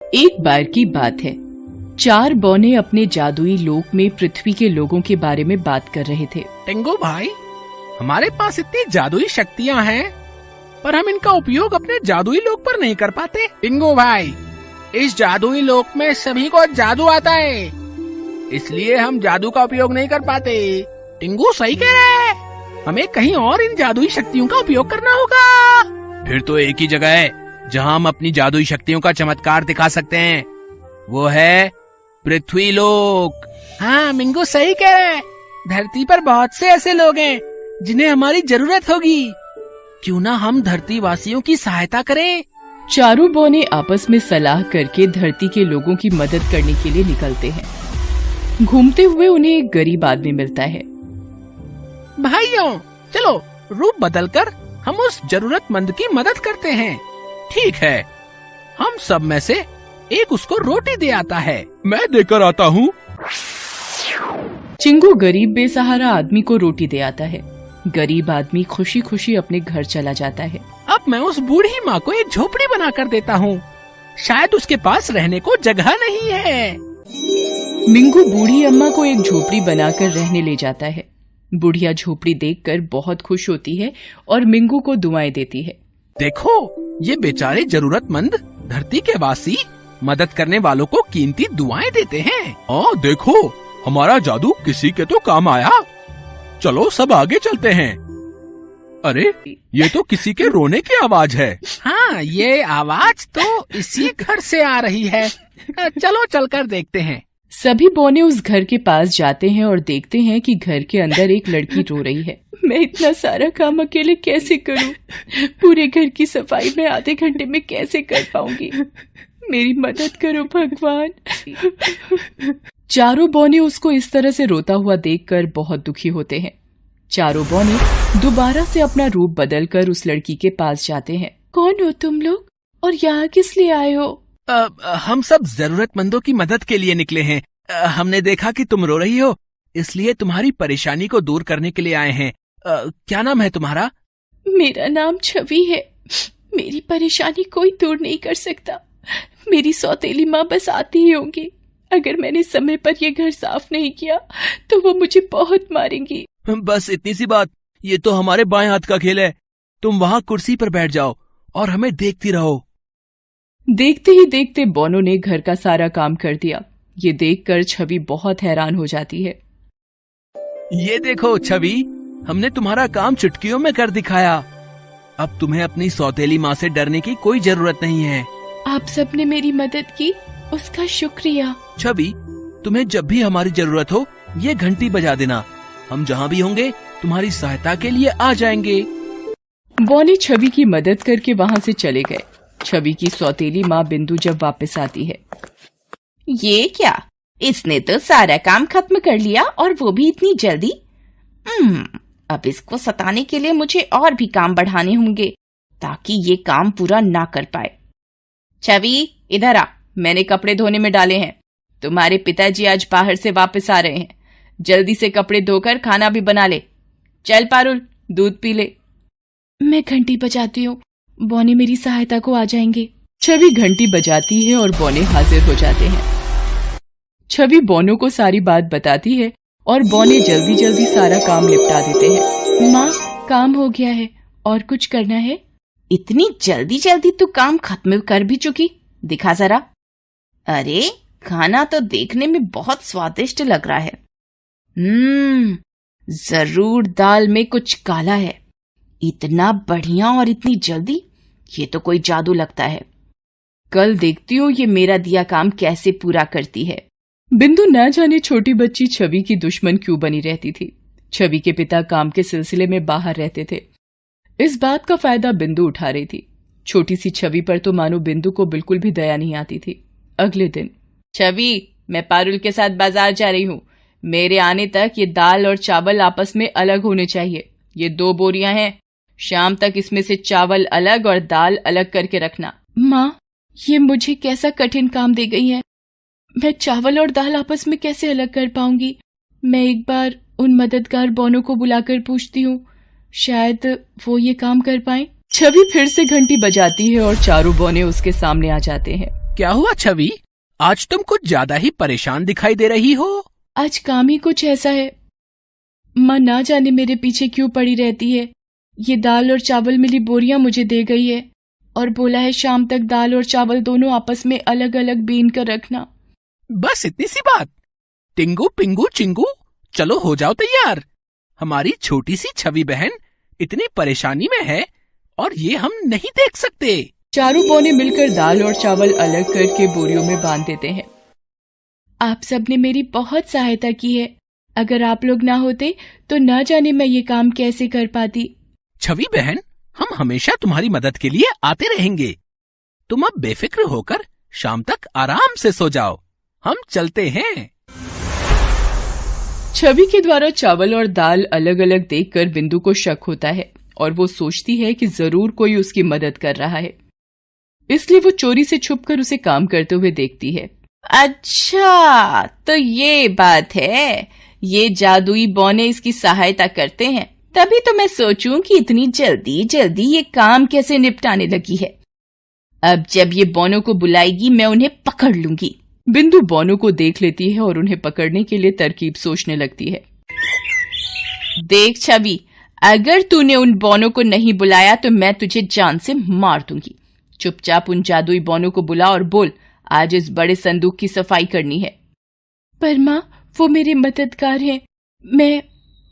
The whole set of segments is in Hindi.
एक बार की बात है, 4 बौने अपने जादुई लोक में पृथ्वी के लोगों के बारे में बात कर रहे थे। टिंगू भाई, हमारे पास इतनी जादुई शक्तियाँ हैं, पर हम इनका उपयोग अपने जादुई लोक पर नहीं कर पाते। टिंगू भाई, इस जादुई लोक में सभी को जादू आता है, इसलिए हम जादू का उपयोग नहीं कर पाते। टिंगू सही कह रहा है, हमें कहीं और इन जादुई शक्तियों का उपयोग करना होगा। फिर तो एक ही जगह है जहाँ हम अपनी जादुई शक्तियों का चमत्कार दिखा सकते हैं, वो है पृथ्वी लोक। हाँ, मिंगू सही कह रहा है, धरती पर बहुत से ऐसे लोग हैं जिन्हें हमारी जरूरत होगी। क्यों ना हम धरती वासियों की सहायता करें। चारों बौने आपस में सलाह करके धरती के लोगों की मदद करने के लिए निकलते हैं। घूमते हुए उन्हें एक गरीब आदमी मिलता है। भाइयों, चलो रूप बदलकर हम उस जरूरतमंद की मदद करते हैं। ठीक है, हम सब में से एक उसको रोटी दे आता है। मैं देकर आता हूँ। चिंगू गरीब बेसहारा आदमी को रोटी दे आता है। गरीब आदमी खुशी खुशी अपने घर चला जाता है। अब मैं उस बूढ़ी माँ को एक झोपड़ी बना कर देता हूँ, शायद उसके पास रहने को जगह नहीं है। मिंगू बूढ़ी अम्मा को एक झोपड़ी बनाकर रहने ले जाता है। बुढ़िया झोपड़ी देखकर बहुत खुश होती है और मिंगू को दुआएं देती है। देखो, ये बेचारे जरूरतमंद धरती के वासी मदद करने वालों को कीमती दुआएं देते हैं। देखो, हमारा जादू किसी के तो काम आया। चलो सब आगे चलते हैं। अरे, ये तो किसी के रोने की आवाज है। हाँ, ये आवाज तो इसी घर से आ रही है। चलो चलकर देखते हैं। सभी बौने उस घर के पास जाते हैं और देखते हैं कि घर के अंदर एक लड़की रो रही है। मैं इतना सारा काम अकेले कैसे करूं? पूरे घर की सफाई मैं आधे घंटे में कैसे कर पाऊंगी? मेरी मदद करो भगवान। चारों बौने उसको इस तरह से रोता हुआ देखकर बहुत दुखी होते हैं। चारों बौने दोबारा से अपना रूप बदलकर उस लड़की के पास जाते हैं। कौन हो तुम लोग और यहाँ किस लिए आए हो? हम सब जरूरतमंदों की मदद के लिए निकले हैं। हमने देखा कि तुम रो रही हो, इसलिए तुम्हारी परेशानी को दूर करने के लिए आए हैं। क्या नाम है तुम्हारा? मेरा नाम छवि है। मेरी परेशानी कोई दूर नहीं कर सकता। मेरी सौतेली माँ बस आती ही होंगी। अगर मैंने समय पर ये घर साफ नहीं किया तो वो मुझे बहुत मारेंगी। बस इतनी सी बात। ये तो हमारे बाएं हाथ का खेल है। तुम वहाँ कुर्सी पर बैठ जाओ और हमें देखती रहो। देखते ही देखते बौनों ने घर का सारा काम कर दिया। ये देखकर छवि बहुत हैरान हो जाती है। ये देखो छवि, हमने तुम्हारा काम चुटकियों में कर दिखाया। अब तुम्हें अपनी सौतेली माँ से डरने की कोई जरूरत नहीं है। आप सबने मेरी मदद की, उसका शुक्रिया। छवि, तुम्हें जब भी हमारी जरूरत हो ये घंटी बजा देना। हम जहाँ भी होंगे तुम्हारी सहायता के लिए आ जाएंगे। बौने छवि की मदद करके वहाँ से चले गए। छवि की सौतेली माँ बिंदु जब वापस आती है। ये क्या, इसने तो सारा काम खत्म कर लिया और वो भी इतनी जल्दी। अब इसको सताने के लिए मुझे और भी काम बढ़ाने होंगे ताकि ये काम पूरा ना कर पाए। छवि, इधर आ, मैंने कपड़े धोने में डाले हैं। तुम्हारे पिताजी आज बाहर से वापस आ रहे हैं। जल्दी से कपड़े धोकर खाना भी बना ले। चल पारुल, दूध पी ले। मैं घंटी बजाती हूँ, बौने मेरी सहायता को आ जाएंगे। छवि घंटी बजाती है और बौने हाजिर हो जाते हैं। छवि बौनों को सारी बात बताती है और बौने जल्दी जल्दी सारा काम निपटा देते हैं। माँ, काम हो गया है, और कुछ करना है? इतनी जल्दी जल्दी तू काम खत्म कर भी चुकी, दिखा जरा। अरे, खाना तो देखने में बहुत स्वादिष्ट लग रहा है। जरूर दाल में कुछ काला है। इतना बढ़िया और इतनी जल्दी, ये तो कोई जादू लगता है। कल देखती हो ये मेरा दिया काम कैसे पूरा करती है। बिंदु न जाने छोटी बच्ची छवि की दुश्मन क्यों बनी रहती थी। छवि के पिता काम के सिलसिले में बाहर रहते थे। इस बात का फायदा बिंदु उठा रही थी। छोटी सी छवि पर तो मानो बिंदु को बिल्कुल भी दया नहीं आती थी। अगले दिन, छवि, मैं पारुल के साथ बाजार जा रही हूँ। मेरे आने तक ये दाल और चावल आपस में अलग होने चाहिए। ये 2 बोरियां हैं। शाम तक इसमें से चावल अलग और दाल अलग करके रखना। माँ, ये मुझे कैसा कठिन काम दे गई है। मैं चावल और दाल आपस में कैसे अलग कर पाऊंगी? मैं एक बार उन मददगार बौनों को बुलाकर पूछती हूँ, शायद वो ये काम कर पाएं। छवि फिर से घंटी बजाती है और चारों बौने उसके सामने आ जाते हैं। क्या हुआ छवि? आज तुम कुछ ज्यादा ही परेशान दिखाई दे रही हो। आज काम ही कुछ ऐसा है। माँ ना जाने मेरे पीछे क्यों पड़ी रहती है। ये दाल और चावल मिली बोरियां मुझे दे गई है और बोला है शाम तक दाल और चावल दोनों आपस में अलग अलग बीन कर रखना। बस इतनी सी बात? टिंगू पिंगू चिंगू, चलो हो जाओ तैयार। हमारी छोटी सी छवि बहन इतनी परेशानी में है और ये हम नहीं देख सकते। चारों बौने मिलकर दाल और चावल अलग करके बोरियों में बांध देते हैं। आप सबने मेरी बहुत सहायता की है। अगर आप लोग ना होते तो ना जाने मैं ये काम कैसे कर पाती। छवि बहन, हम हमेशा तुम्हारी मदद के लिए आते रहेंगे। तुम अब बेफिक्र होकर शाम तक आराम से सो जाओ। हम चलते हैं। छवि के द्वारा चावल और दाल अलग अलग देखकर बिंदु को शक होता है और वो सोचती है कि जरूर कोई उसकी मदद कर रहा है, इसलिए वो चोरी से छुपकर उसे काम करते हुए देखती है। अच्छा, तो ये बात है। ये जादुई बौने इसकी सहायता करते हैं, तभी तो मैं सोचूं कि इतनी जल्दी जल्दी ये काम कैसे निपटाने लगी है। अब जब ये बौनों को बुलाएगी मैं उन्हें पकड़ लूंगी। बिंदु बौनों को देख लेती है और उन्हें पकड़ने के लिए तरकीब सोचने लगती है। देख छवि, अगर तूने उन बौनों को नहीं बुलाया तो मैं तुझे जान से मार दूंगी। चुपचाप उन जादुई बौनों को बुला और बोल, आज इस बड़े संदूक की सफाई करनी है। पर माँ, वो मेरे मददगार हैं।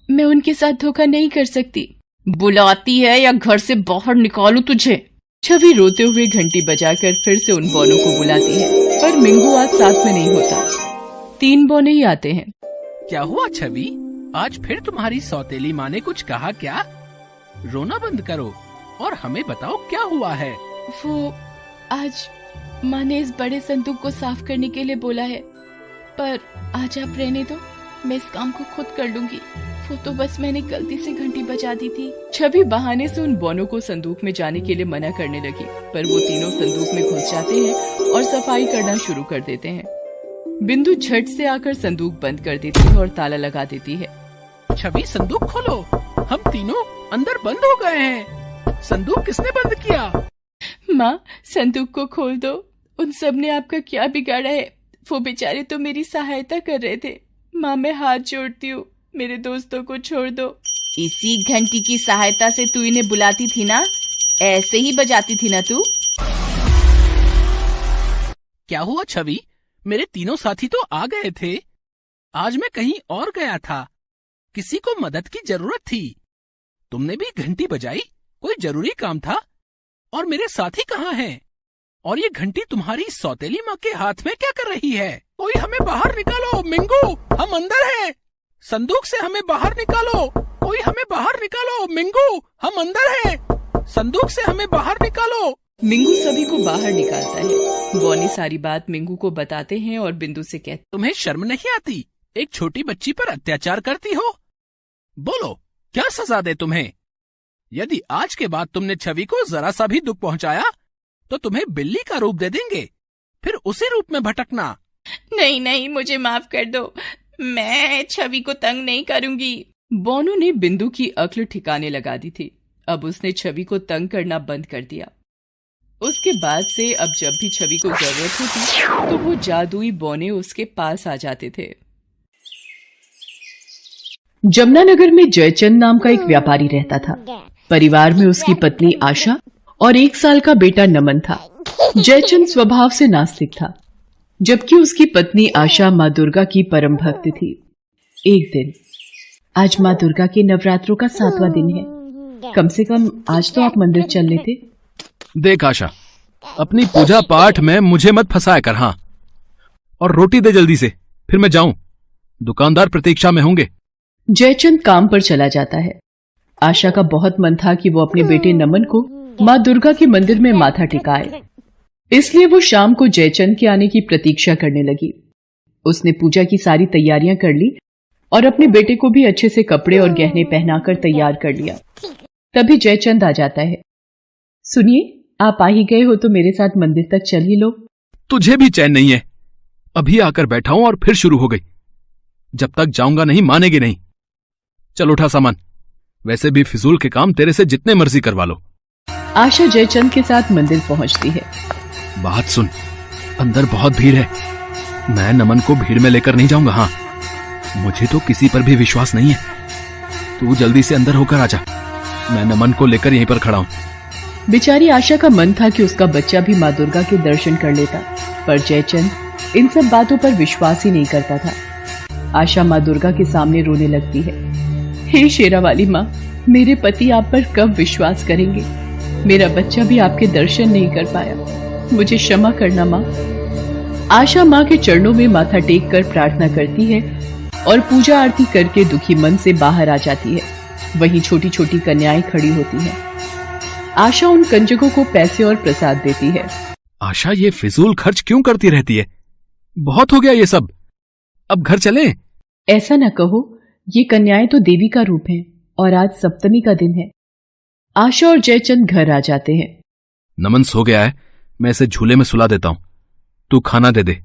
मैं उनके साथ धोखा नहीं कर सकती। बुलाती है या घर से बाहर निकालूं तुझे? छवि रोते हुए घंटी बजाकर फिर से उन बौनों को बुलाती है, पर मिंगू आज साथ में नहीं होता। 3 बौने ही आते हैं। क्या हुआ छवि? आज फिर तुम्हारी सौतेली माँ ने कुछ कहा क्या? रोना बंद करो और हमें बताओ क्या हुआ है। वो आज माँ ने इस बड़े संदूक को साफ करने के लिए बोला है, पर आज आप रहने दो, मैं इस काम को खुद कर लूंगी। वो तो बस मैंने गलती से घंटी बजा दी थी। छवि बहाने से उन बौनों को संदूक में जाने के लिए मना करने लगी, पर वो तीनों संदूक में घुस जाते हैं और सफाई करना शुरू कर देते हैं। बिंदु झट से आकर संदूक बंद कर देती है और ताला लगा देती है। छवि, संदूक खोलो, हम तीनों अंदर बंद हो गए हैं। संदूक किसने बंद किया? माँ, संदूक को खोल दो। उन सब ने आपका क्या बिगाड़ा है? वो बेचारे तो मेरी सहायता कर रहे थे। माँ, मैं हाथ जोड़ती हूँ, मेरे दोस्तों को छोड़ दो। इसी घंटी की सहायता से तू इन्हें बुलाती थी ना, ऐसे ही बजाती थी ना तू। क्या हुआ छवि? मेरे तीनों साथी तो आ गए थे। आज मैं कहीं और गया था, किसी को मदद की जरूरत थी। तुमने भी घंटी बजाई, कोई जरूरी काम था। और मेरे साथी कहाँ हैं? और ये घंटी तुम्हारी सौतेली माँ के हाथ में क्या कर रही है? कोई हमें बाहर निकालो। मिंगू, हम अंदर हैं। संदूक से हमें बाहर निकालो। कोई हमें बाहर निकालो। मिंगू, हम अंदर हैं। संदूक से हमें बाहर निकालो। मिंगू सभी को बाहर निकालता है। बौने सारी बात मिंगू को बताते हैं और बिंदु से कहते, तुम्हें शर्म नहीं आती? एक छोटी बच्ची पर अत्याचार करती हो। बोलो, क्या सजा दे तुम्हें? यदि आज के बाद तुमने छवि को जरा सा भी दुख पहुंचाया तो तुम्हें बिल्ली का रूप दे देंगे, फिर उसी रूप में भटकना। नहीं नहीं, मुझे माफ कर दो, मैं छवि को तंग नहीं करूंगी। बोनू ने बिंदु की अक्ल ठिकाने लगा दी थी। अब उसने छवि को तंग करना बंद कर दिया। उसके बाद से अब जब भी छवि को जरूरत होती तो वो जादुई बौने उसके पास आ जाते थे। जमुनानगर में जयचंद नाम का एक व्यापारी रहता था। परिवार में उसकी पत्नी आशा और 1 साल का बेटा नमन था। जयचंद स्वभाव से नास्तिक था, जबकि उसकी पत्नी आशा माँ दुर्गा की परम भक्त थी। एक दिन, आज माँ दुर्गा के नवरात्रों का 7वां दिन है। कम से कम आज तो आप मंदिर चल लेते। देख आशा, अपनी पूजा पाठ में मुझे मत फंसाया कर। हाँ, और रोटी दे जल्दी से, फिर मैं जाऊं। दुकानदार प्रतीक्षा में होंगे। जयचंद काम पर चला जाता है। आशा का बहुत मन था कि वो अपने बेटे नमन को माँ दुर्गा के मंदिर में माथा टिकाए, इसलिए वो शाम को जयचंद के आने की प्रतीक्षा करने लगी। उसने पूजा की सारी तैयारियां कर ली और अपने बेटे को भी अच्छे से कपड़े और गहने पहनाकर तैयार कर लिया। तभी जयचंद आ जाता है। सुनिए, आप आ ही गए हो तो मेरे साथ मंदिर तक चल ही लो। तुझे भी चैन नहीं है? अभी आकर बैठा हूं और फिर शुरू हो गई। जब तक जाऊंगा नहीं मानेगी नहीं। चल उठा सामान, वैसे भी फिजूल के काम तेरे से जितने मर्जी करवा लो। आशा जयचंद के साथ मंदिर पहुंचती है। बात सुन, अंदर बहुत भीड़ है। मैं नमन को भीड़ में लेकर नहीं जाऊंगा। हाँ, मुझे तो किसी पर भी विश्वास नहीं है। तू जल्दी से अंदर होकर आजा, मैं नमन को लेकर यहीं पर खड़ा हूँ। बेचारी आशा का मन था कि उसका बच्चा भी माँ दुर्गा के दर्शन कर लेता, पर जयचंद इन सब बातों पर विश्वास ही नहीं करता था। आशा माँ दुर्गा के सामने रोने लगती है। हे शेरा वाली माँ, मेरे पति आप पर कब विश्वास करेंगे? मेरा बच्चा भी आपके दर्शन नहीं कर पाया, मुझे क्षमा करना माँ। आशा माँ के चरणों में माथा टेक कर प्रार्थना करती है और पूजा आरती करके दुखी मन से बाहर आ जाती है। वहीं छोटी छोटी कन्याएं खड़ी होती हैं। आशा उन कंजकों को पैसे और प्रसाद देती है। आशा, ये फिजूल खर्च क्यों करती रहती है? बहुत हो गया ये सब, अब घर चलें। ऐसा न कहो, ये कन्याएं तो देवी का रूप हैं और आज सप्तमी का दिन है। आशा और जयचंद घर आ जाते हैं। नमन सो गया है, मैं इसे झूले में सुला देता हूँ, तू खाना दे दे।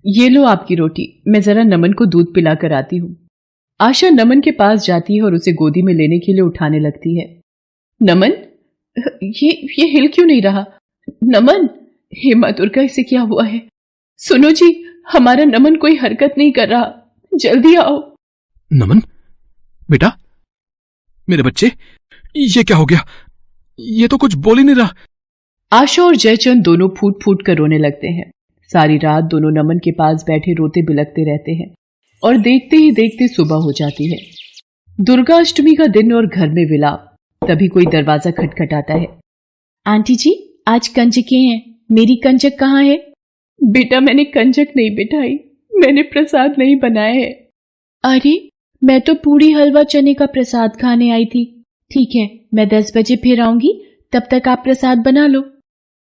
ये लो आपकी रोटी, मैं जरा नमन को दूध पिला कर आती हूँ। आशा नमन के पास जाती है और उसे गोदी में लेने के लिए उठाने लगती है। नमन, ये हिल क्यों नहीं रहा? नमन, हे माँ दुर्गा, इसे क्या हुआ है? सुनो जी, हमारा नमन कोई हरकत नहीं कर रहा, जल्दी आओ। नमन बेटा, मेरे बच्चे, ये क्या हो गया? ये तो कुछ बोल ही नहीं रहा। आशा और जयचंद दोनों फूट फूट कर रोने लगते हैं। सारी रात दोनों नमन के पास बैठे रोते बिलखते रहते हैं और देखते ही देखते सुबह हो जाती है। दुर्गा अष्टमी का दिन और घर में विलाप। तभी कोई दरवाजा खटखटाता है। आंटी जी, आज कंजकें हैं, मेरी कंजक कहाँ है? बेटा, मैंने कंजक नहीं बिठाई, मैंने प्रसाद नहीं बनाया है। अरे, मैं तो पूरी हलवा चने का प्रसाद खाने आई थी। ठीक है, मैं 10 बजे फिर आऊंगी, तब तक आप प्रसाद बना लो।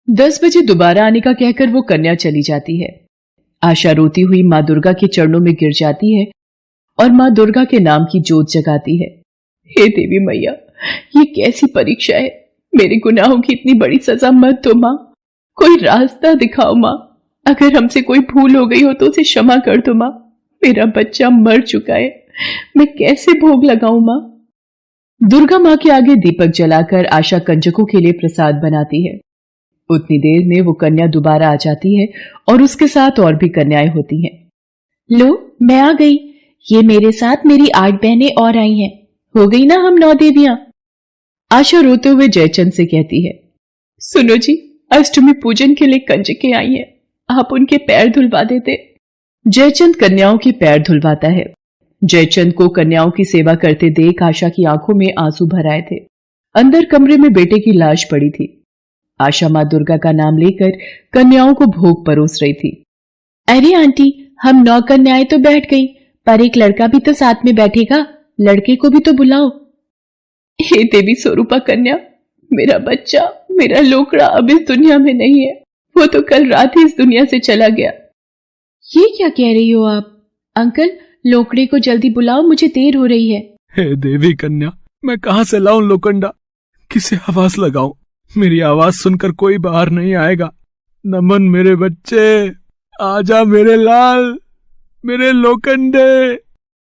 10 बजे दोबारा आने का कहकर वो कन्या चली जाती है। आशा रोती हुई माँ दुर्गा के चरणों में गिर जाती है और माँ दुर्गा के नाम की जोत जगाती है। हे देवी मैया, ये कैसी परीक्षा है? मेरे गुनाहों की इतनी बड़ी सजा मत दो माँ, कोई रास्ता दिखाओ माँ। अगर हमसे कोई भूल हो गई हो तो उसे क्षमा कर दो माँ। मेरा बच्चा मर चुका है, मैं कैसे भोग लगाऊं माँ? दुर्गा माँ के आगे दीपक जलाकर आशा कंजकों के लिए प्रसाद बनाती है। उतनी देर में वो कन्या दोबारा आ जाती है और उसके साथ और भी कन्याएं होती हैं। लो, मैं आ गई। ये मेरे साथ मेरी 8 बहनें और आई हैं। हो गई ना हम 9 देवियां। आशा रोते हुए जयचंद से कहती है, सुनो जी, अष्टमी पूजन के लिए कंजकें आई हैं, आप उनके पैर धुलवा देते। जयचंद कन्याओं के पैर धुलवाता है। जयचंद को कन्याओं की सेवा करते देख आशा की आंखों में आंसू भर आए थे। अंदर कमरे में बेटे की लाश पड़ी थी। आशा माँ दुर्गा का नाम लेकर कन्याओं को भोग परोस रही थी। अरे आंटी, हम 9 कन्याएं तो बैठ गई, पर एक लड़का भी तो साथ में बैठेगा, लड़के को भी तो बुलाओ। हे देवी स्वरूपा कन्या, मेरा बच्चा, मेरा लोकड़ा अब इस दुनिया में नहीं है, वो तो कल रात ही इस दुनिया से चला गया। ये क्या कह रही हो आप? अंकल, लोकड़े को जल्दी बुलाओ, मुझे देर हो रही है। हे देवी कन्या, मैं कहां से लाऊं लोखंडा? किसे आवाज लगाऊं? मेरी आवाज सुनकर कोई बाहर नहीं आएगा। नमन मेरे बच्चे, आजा मेरे लाल, मेरे लोखंडे।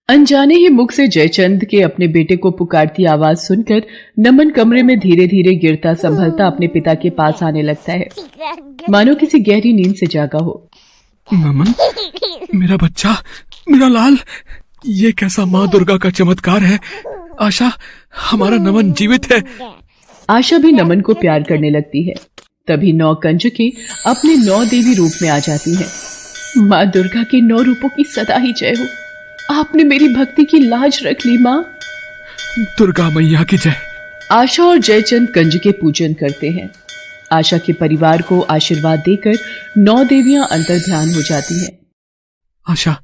अनजाने ही मुख से जयचंद के अपने बेटे को पुकारती आवाज सुनकर नमन कमरे में धीरे धीरे गिरता संभलता अपने पिता के पास आने लगता है, मानो किसी गहरी नींद से जागा हो। नमन, मेरा बच्चा, मेरा लाल, ये कैसा माँ दुर्गा का चमत्कार है। आशा, हमारा नमन जीवित है। आशा भी नमन को प्यार करने लगती है। तभी 9 कंजकें अपने 9 देवी रूप में आ जाती हैं। माँ दुर्गा के 9 रूपों की सदा ही जय हो। आपने मेरी भक्ति की लाज रख ली माँ। दुर्गा मैया की जय। आशा और जयचंद कंजके पूजन करते हैं। आशा के परिवार को आशीर्वाद देकर 9 देवियां अंतर ध्यान हो जाती हैं। आशा,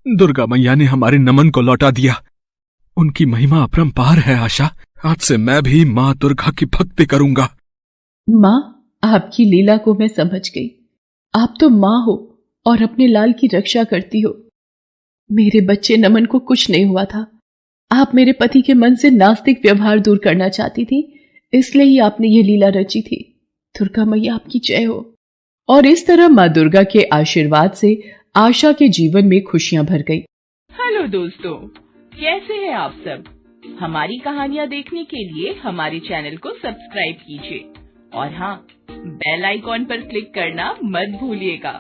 दुर्गा मैया ने हमारे नमन को लौटा दिया। उनकी महिमा अपरंपार है। आशा, आज से मैं भी माँ दुर्गा की भक्ति करूंगा। माँ, आपकी लीला को मैं समझ गई। आप तो माँ हो और अपने लाल की रक्षा करती हो। मेरे बच्चे नमन को कुछ नहीं हुआ था। आप मेरे पति के मन से नास्तिक व्यवहार दूर करना चाहती थी, इसलिए ही आपने ये लीला रची थी। दुर्गा मैया आपकी जय हो। और इस तरह माँ दुर्गा के आशीर्वाद से आशा के जीवन में खुशियां भर गई। हेलो दोस्तों, कैसे हैं आप सब? हमारी कहानियां देखने के लिए हमारे चैनल को सब्सक्राइब कीजिए और हाँ, बेल आइकॉन पर क्लिक करना मत भूलिएगा।